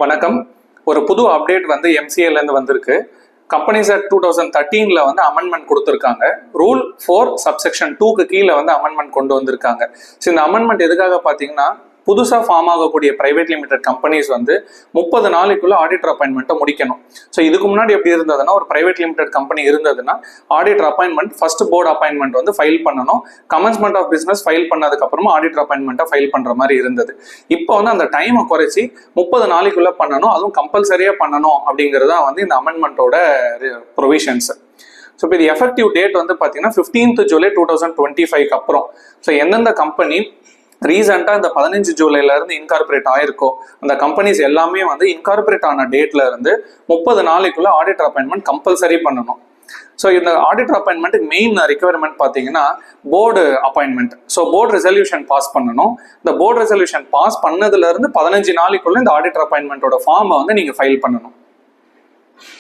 வணக்கம். ஒரு புது அப்டேட் வந்து எம்சிஏலேருந்து வந்திருக்கு. கம்பெனிஸ் ஆக்ட் 2013 வந்து அமெண்ட்மெண்ட் கொடுத்துருக்காங்க. ரூல் 4 சப்செக்ஷன் 2க்கு கீழே வந்து அமெண்ட்மெண்ட் கொண்டு வந்திருக்காங்க. ஸோ இந்த அமெண்ட்மெண்ட் எதுக்காக பார்த்தீங்கன்னா, புதுசாக ஃபார்ம் ஆகக்கூடிய பிரைவேட் லிமிடெட் கம்பெனிஸ் வந்து 30 நாளைக்குள்ள ஆடிட்டர் அப்பாயின்மெண்ட்டை முடிக்கணும். ஸோ இதுக்கு முன்னாடி எப்படி இருந்ததுன்னா, ஒரு பிரைவேட் லிமிடெட் கம்பெனி இருந்ததுன்னா auditor appointment first board appointment வந்து ஃபைல் பண்ணணும். கமன்ஸ்மெண்ட் ஆஃப் பிசினஸ் ஃபைல் பண்ணதுக்கு அப்புறமா ஆடிட்டர் அப்பாயின்மெண்ட்டை ஃபைல் பண்ற மாதிரி இருந்தது. இப்போ வந்து அந்த டைமை குறைச்சி 30 நாளைக்குள்ள பண்ணணும், அதுவும் கம்பல்சரியா பண்ணணும் அப்படிங்கிறது தான் வந்து இந்த அமெண்ட்மெண்ட்டோட ப்ரொவிஷன்ஸ். ஸோ இப்போ இது எஃபெக்டிவ் டேட் வந்து பார்த்தீங்கன்னா 15th ஜூலை 2025 அப்புறம். ஸோ எந்தெந்த கம்பெனி ரீசெண்டாக இந்த 15 ஜூலைல இருந்து இன்கார்பரேட் ஆயிருக்கோ அந்த கம்பெனிஸ் எல்லாமே வந்து இன்கார்பரேட் ஆன டேட்ல இருந்து 30 நாளைக்குள்ள ஆடிட்டர் அப்பாயின்மெண்ட் கம்பல்சரி பண்ணணும். ஸோ இந்த ஆடிட்டர் அப்பாயின்மெண்ட்டுக்கு மெயின் ரிக்வயர்மெண்ட் பார்த்தீங்கன்னா board appointment. So board resolution pass பண்ணணும். இந்த போர்டு ரெசல்யூஷன் பாஸ் பண்ணதுல இருந்து 15 நாளைக்குள்ள இந்த ஆடிட்டர் அப்பாயின்மெண்ட்டோட ஃபார்மை வந்து நீங்க ஃபைல் பண்ணணும்.